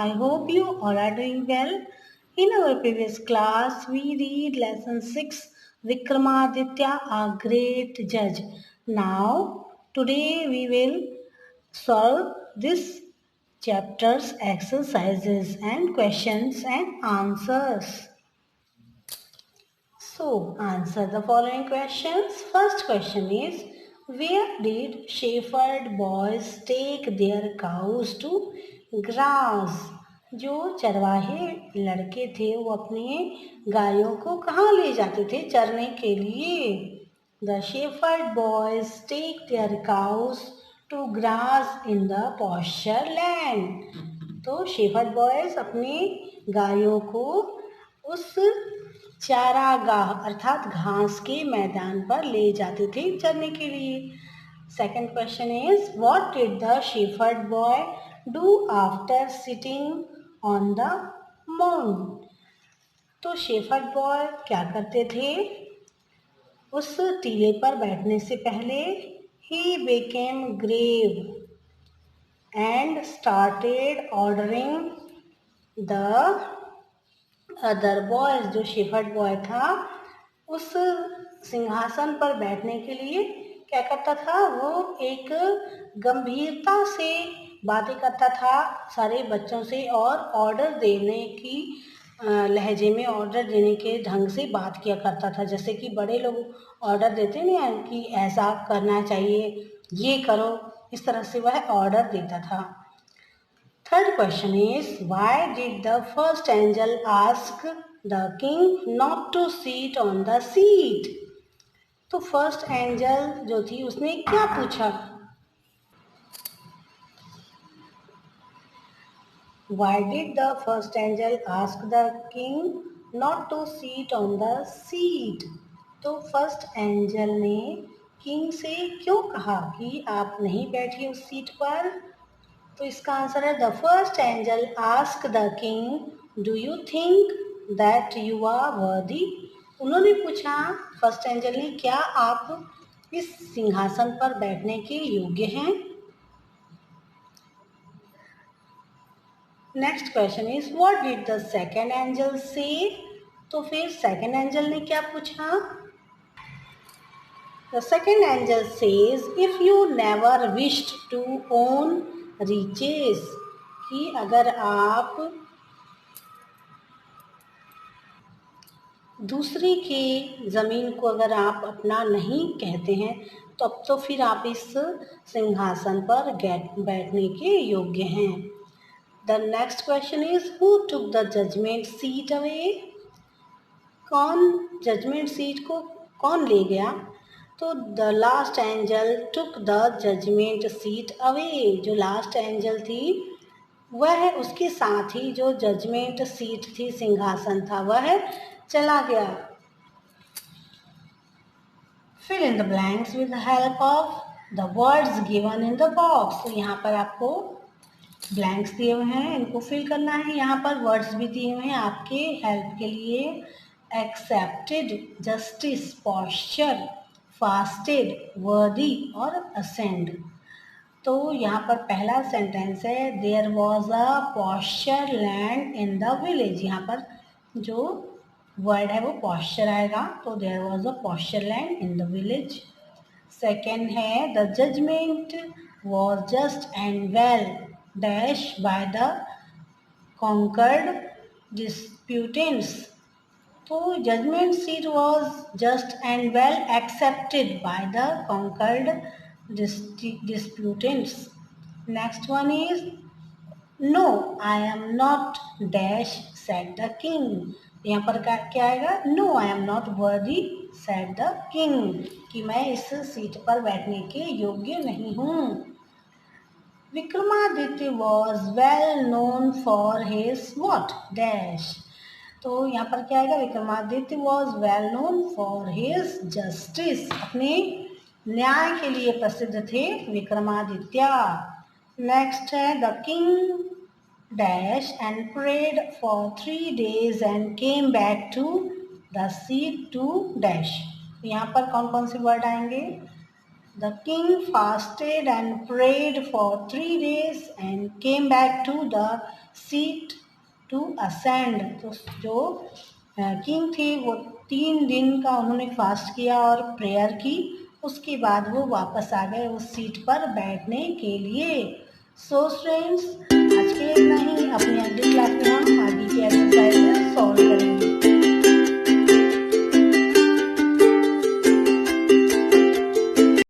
I hope you all are doing well. In our previous class, we read lesson 6, Vikramaditya, a great judge. Now, today we will solve this chapter's exercises and questions and answers. So, answer the following questions. First question is, where did shepherd boys take their cows to grass? जो चरवाहे लड़के थे वो अपने गायों को कहाँ ले जाते थे चरने के लिए? The shepherd boys take their cows to grass in the pasture land. तो शेफर्ड बॉयज अपनी गायों को उस चारागाह अर्थात घास के मैदान पर ले जाते थे चरने के लिए. Second question is, what did the shepherd boy do after sitting on the mount? तो शेफर्ड बॉय क्या करते थे उस टीले पर बैठने से पहले? He became grave and started ordering the other boys. जो शेफर्ड बॉय था उस सिंहासन पर बैठने के लिए क्या करता था? वो एक गंभीरता से बातें करता था सारे बच्चों से और ऑर्डर देने की लहजे में ऑर्डर देने के ढंग से बात किया करता था. जैसे कि बड़े लोग ऑर्डर देते ना कि ऐसा करना चाहिए, ये करो, इस तरह से वह ऑर्डर देता था. Third question is, why did the first angel ask the king not to seat on the seat? तो फर्स्ट एंजल जो थी उसने क्या पूछा? Why did the first angel ask the king not to sit on the seat? तो first angel ने king से क्यों कहा कि आप नहीं बैठिए उस सीट पर? तो इसका आंसर है, the first angel ask the king, do you think that you are worthy? उन्होंने पूछा फर्स्ट एंजल ने, क्या आप इस सिंहासन पर बैठने के योग्य हैं? Next question is, what did the second angel से? तो फिर सेकेंड एंजल ने क्या पूछा? The second angel says, if you never wished to own riches, कि अगर आप दूसरे की ज़मीन को अगर आप अपना नहीं कहते हैं तो अब तो फिर आप इस सिंहासन पर बैठने के योग्य हैं. The next question is, who took the judgement seat away? कौन जजमेंट सीट को कौन ले गया? तो the last angel took the judgement seat away. जो लास्ट एंजल थी वह उसके साथ ही जो जजमेंट सीट थी, सिंहासन था, वह चला गया. Fill in the blanks with the help of the words given in the box. तो यहाँ पर आपको ब्लैंक्स दिए हुए हैं, इनको फिल करना है. यहाँ पर वर्ड्स भी दिए हुए हैं आपके हेल्प के लिए. एक्सेप्टेड, जस्टिस, पॉस्चर, फास्टेड, वर्दी और असेंड. तो यहाँ पर पहला सेंटेंस है, there was a pasture land in the village. यहाँ पर जो वर्ड है वो पॉस्चर आएगा, तो there was a pasture land in the village. Second है, the judgment was just and well dash by the concerned disputants. तो judgment seat was just and well accepted by the concerned disputants. Next one is, no, I am not dash said the king. यहाँ पर क्या आएगा? No, I am not worthy said the king, कि मैं इस seat पर बैठने के योग्य नहीं हूँ. Vikramaditya was well known for his what dash. तो यहाँ पर क्या आएगा? Vikramaditya was well known for his justice. अपने न्याय के लिए प्रसिद्ध थे विक्रमादित्य. नेक्स्ट है, the king dash and prayed for 3 days and came back to the seat to dash. यहाँ पर कौन कौन से वर्ड आएंगे? The king fasted and prayed for 3 days and came back to the seat to ascend. तो जो king थे वो 3 दिन का उन्होंने फास्ट किया और प्रेयर की, उसके बाद वो वापस आ गए उस सीट पर बैठने के लिए। सो स्टूडेंट्स, आज के इतना ही, अपनी अगली क्लास